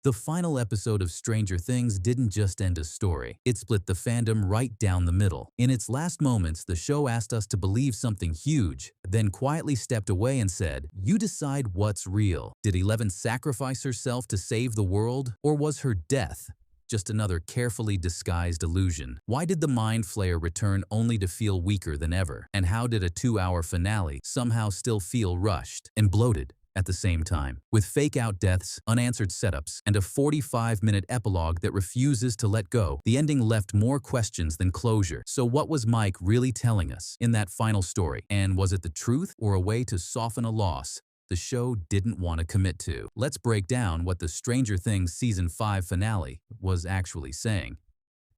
The final episode of Stranger Things didn't just end a story, it split the fandom right down the middle. In its last moments, the show asked us to believe something huge, then quietly stepped away and said, "You decide what's real." Did Eleven sacrifice herself to save the world, or was her death just another carefully disguised illusion? Why did the Mind Flayer return only to feel weaker than ever? And how did a 2-hour finale somehow still feel rushed and bloated at the same time, with fake-out deaths, unanswered setups, and a 45-minute epilogue that refuses to let go? The ending left more questions than closure. So what was Mike really telling us in that final story? And was it the truth or a way to soften a loss the show didn't want to commit to? Let's break down what the Stranger Things Season 5 finale was actually saying,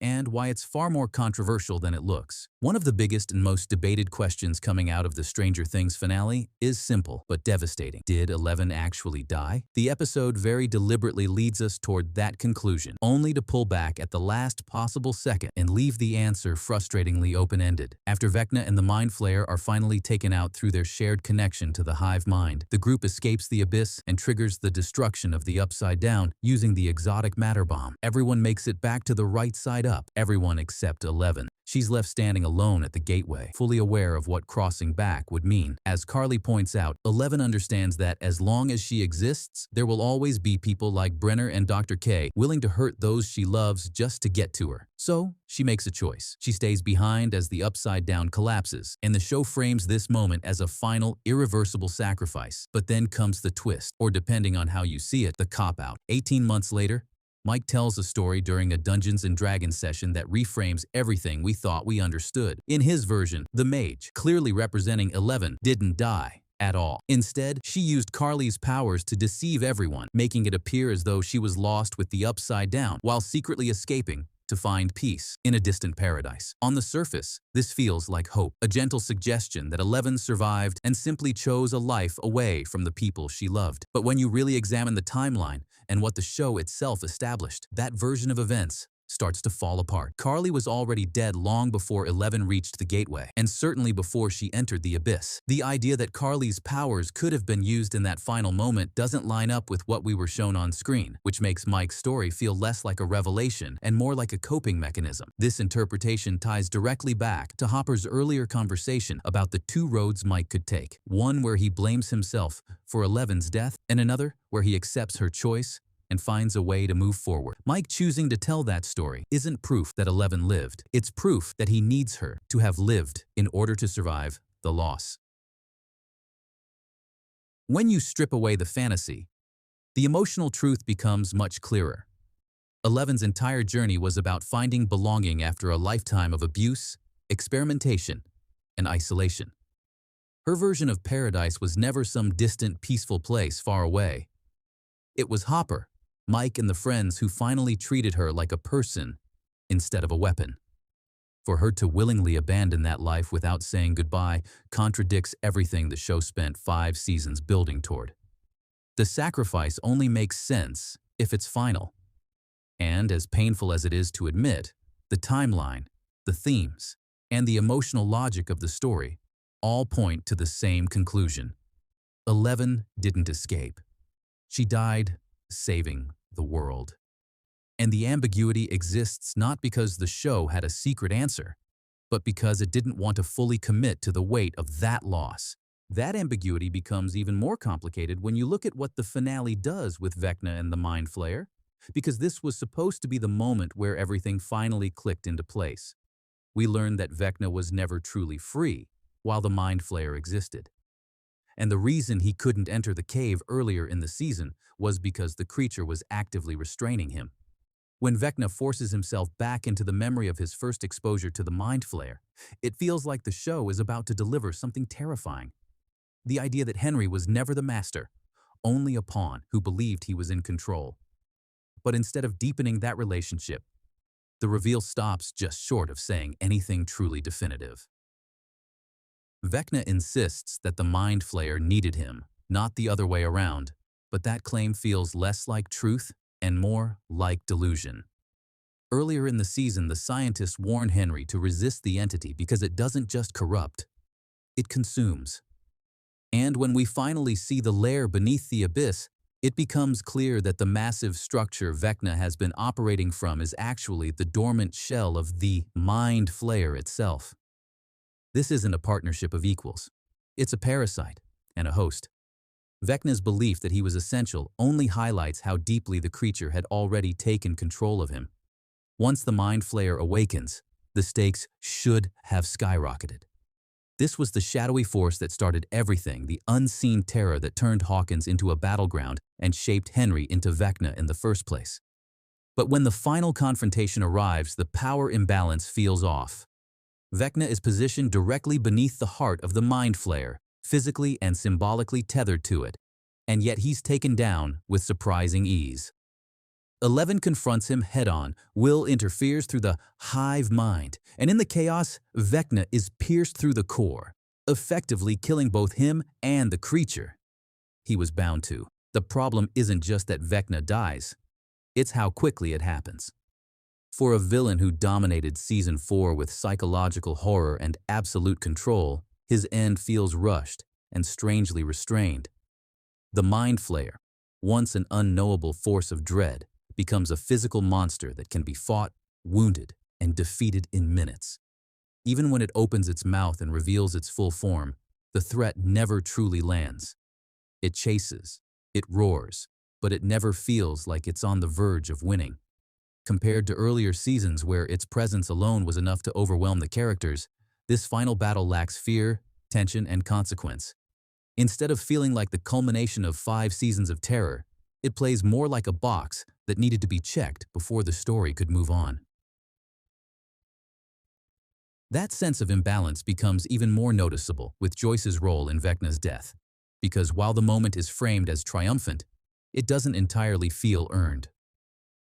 and why it's far more controversial than it looks. One of the biggest and most debated questions coming out of the Stranger Things finale is simple but devastating. Did Eleven actually die? The episode very deliberately leads us toward that conclusion, only to pull back at the last possible second and leave the answer frustratingly open-ended. After Vecna and the Mind Flayer are finally taken out through their shared connection to the hive mind, the group escapes the abyss and triggers the destruction of the Upside Down using the exotic matter bomb. Everyone makes it back to the right side up, everyone except Eleven. She's left standing alone at the gateway, fully aware of what crossing back would mean. As Carly points out, Eleven understands that as long as she exists, there will always be people like Brenner and Dr. K willing to hurt those she loves just to get to her. So, she makes a choice. She stays behind as the Upside Down collapses, and the show frames this moment as a final, irreversible sacrifice. But then comes the twist, or depending on how you see it, the cop-out. 18 months later, Mike tells a story during a Dungeons & Dragons session that reframes everything we thought we understood. In his version, the mage, clearly representing Eleven, didn't die at all. Instead, she used Carly's powers to deceive everyone, making it appear as though she was lost with the Upside Down while secretly escaping to find peace in a distant paradise. On the surface, this feels like hope, a gentle suggestion that Eleven survived and simply chose a life away from the people she loved. But when you really examine the timeline and what the show itself established, that version of events starts to fall apart. Carly was already dead long before Eleven reached the gateway, and certainly before she entered the abyss. The idea that Carly's powers could have been used in that final moment doesn't line up with what we were shown on screen, which makes Mike's story feel less like a revelation and more like a coping mechanism. This interpretation ties directly back to Hopper's earlier conversation about the two roads Mike could take, one where he blames himself for Eleven's death, and another where he accepts her choice and finds a way to move forward. Mike choosing to tell that story isn't proof that Eleven lived. It's proof that he needs her to have lived in order to survive the loss. When you strip away the fantasy, the emotional truth becomes much clearer. Eleven's entire journey was about finding belonging after a lifetime of abuse, experimentation, and isolation. Her version of paradise was never some distant, peaceful place far away. It was Hopper, Mike, and the friends who finally treated her like a person instead of a weapon. For her to willingly abandon that life without saying goodbye contradicts everything the show spent 5 seasons building toward. The sacrifice only makes sense if it's final. And as painful as it is to admit, the timeline, the themes, and the emotional logic of the story all point to the same conclusion. Eleven didn't escape. She died saving the world. And the ambiguity exists not because the show had a secret answer, but because it didn't want to fully commit to the weight of that loss. That ambiguity becomes even more complicated when you look at what the finale does with Vecna and the Mind Flayer, because this was supposed to be the moment where everything finally clicked into place. We learned that Vecna was never truly free while the Mind Flayer existed. And the reason he couldn't enter the cave earlier in the season was because the creature was actively restraining him. When Vecna forces himself back into the memory of his first exposure to the Mind Flayer, it feels like the show is about to deliver something terrifying. The idea that Henry was never the master, only a pawn who believed he was in control. But instead of deepening that relationship, the reveal stops just short of saying anything truly definitive. Vecna insists that the Mind Flayer needed him, not the other way around, but that claim feels less like truth and more like delusion. Earlier in the season, the scientists warn Henry to resist the entity because it doesn't just corrupt, it consumes. And when we finally see the lair beneath the abyss, it becomes clear that the massive structure Vecna has been operating from is actually the dormant shell of the Mind Flayer itself. This isn't a partnership of equals. It's a parasite and a host. Vecna's belief that he was essential only highlights how deeply the creature had already taken control of him. Once the Mind Flayer awakens, the stakes should have skyrocketed. This was the shadowy force that started everything, the unseen terror that turned Hawkins into a battleground and shaped Henry into Vecna in the first place. But when the final confrontation arrives, the power imbalance feels off. Vecna is positioned directly beneath the heart of the Mind Flayer, physically and symbolically tethered to it, and yet he's taken down with surprising ease. Eleven confronts him head-on. Will interferes through the hive mind, and in the chaos, Vecna is pierced through the core, effectively killing both him and the creature. He was bound to. The problem isn't just that Vecna dies, it's how quickly it happens. For a villain who dominated Season 4 with psychological horror and absolute control, his end feels rushed and strangely restrained. The Mind Flayer, once an unknowable force of dread, becomes a physical monster that can be fought, wounded, and defeated in minutes. Even when it opens its mouth and reveals its full form, the threat never truly lands. It chases, it roars, but it never feels like it's on the verge of winning. Compared to earlier seasons where its presence alone was enough to overwhelm the characters, this final battle lacks fear, tension, and consequence. Instead of feeling like the culmination of 5 seasons of terror, it plays more like a box that needed to be checked before the story could move on. That sense of imbalance becomes even more noticeable with Joyce's role in Vecna's death, because while the moment is framed as triumphant, it doesn't entirely feel earned.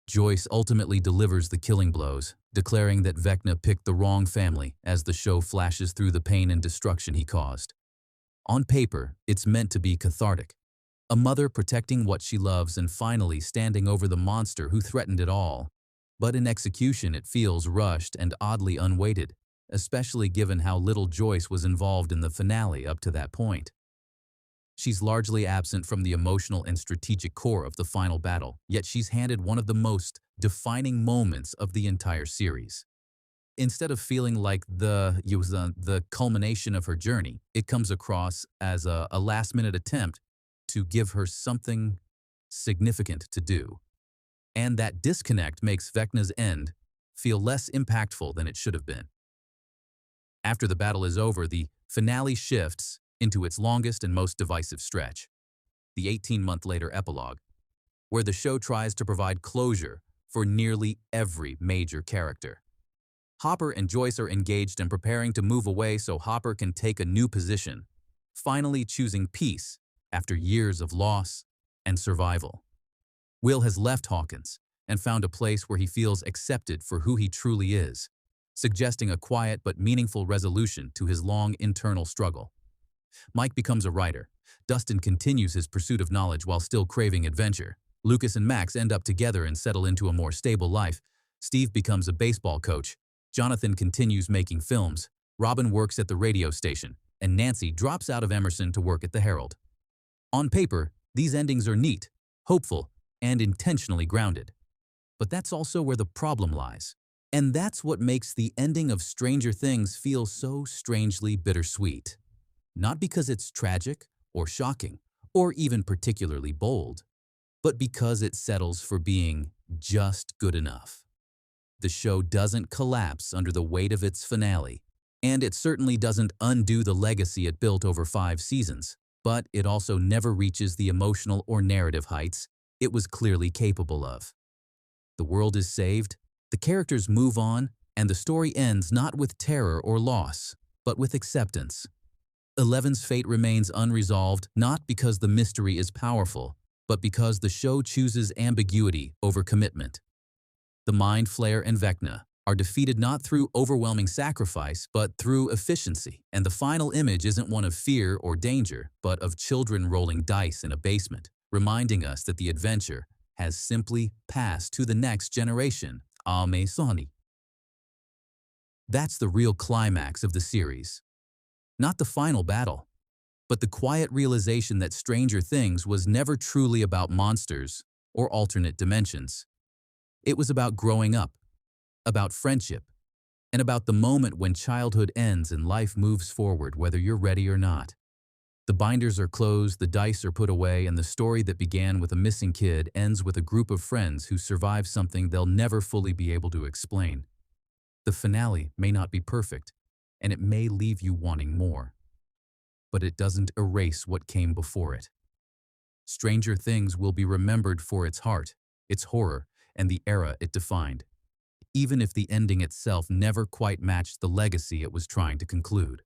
Joyce ultimately delivers the killing blows, declaring that Vecna picked the wrong family as the show flashes through the pain and destruction he caused. On paper, it's meant to be cathartic. A mother protecting what she loves and finally standing over the monster who threatened it all. But in execution, it feels rushed and oddly unweighted, especially given how little Joyce was involved in the finale up to that point. She's largely absent from the emotional and strategic core of the final battle, yet she's handed one of the most defining moments of the entire series. Instead of feeling like the culmination of her journey, it comes across as a last-minute attempt to give her something significant to do. And that disconnect makes Vecna's end feel less impactful than it should have been. After the battle is over, the finale shifts into its longest and most divisive stretch, the 18-month-later epilogue, where the show tries to provide closure for nearly every major character. Hopper and Joyce are engaged and preparing to move away so Hopper can take a new position, finally choosing peace after years of loss and survival. Will has left Hawkins and found a place where he feels accepted for who he truly is, suggesting a quiet but meaningful resolution to his long internal struggle. Mike becomes a writer. Dustin continues his pursuit of knowledge while still craving adventure. Lucas and Max end up together and settle into a more stable life. Steve becomes a baseball coach. Jonathan continues making films. Robin works at the radio station, and Nancy drops out of Emerson to work at the Herald. On paper, these endings are neat, hopeful, and intentionally grounded. But that's also where the problem lies. And that's what makes the ending of Stranger Things feel so strangely bittersweet. Not because it's tragic or shocking, or even particularly bold, but because it settles for being just good enough. The show doesn't collapse under the weight of its finale, and it certainly doesn't undo the legacy it built over 5 seasons, but it also never reaches the emotional or narrative heights it was clearly capable of. The world is saved, the characters move on, and the story ends not with terror or loss, but with acceptance. Eleven's fate remains unresolved not because the mystery is powerful, but because the show chooses ambiguity over commitment. The Mind Flayer and Vecna are defeated not through overwhelming sacrifice, but through efficiency, and the final image isn't one of fear or danger, but of children rolling dice in a basement, reminding us that the adventure has simply passed to the next generation. Amesani. That's the real climax of the series. Not the final battle, but the quiet realization that Stranger Things was never truly about monsters or alternate dimensions. It was about growing up, about friendship, and about the moment when childhood ends and life moves forward whether you're ready or not. The binders are closed, the dice are put away, and the story that began with a missing kid ends with a group of friends who survive something they'll never fully be able to explain. The finale may not be perfect, and it may leave you wanting more, but it doesn't erase what came before it. Stranger Things will be remembered for its heart, its horror, and the era it defined, even if the ending itself never quite matched the legacy it was trying to conclude.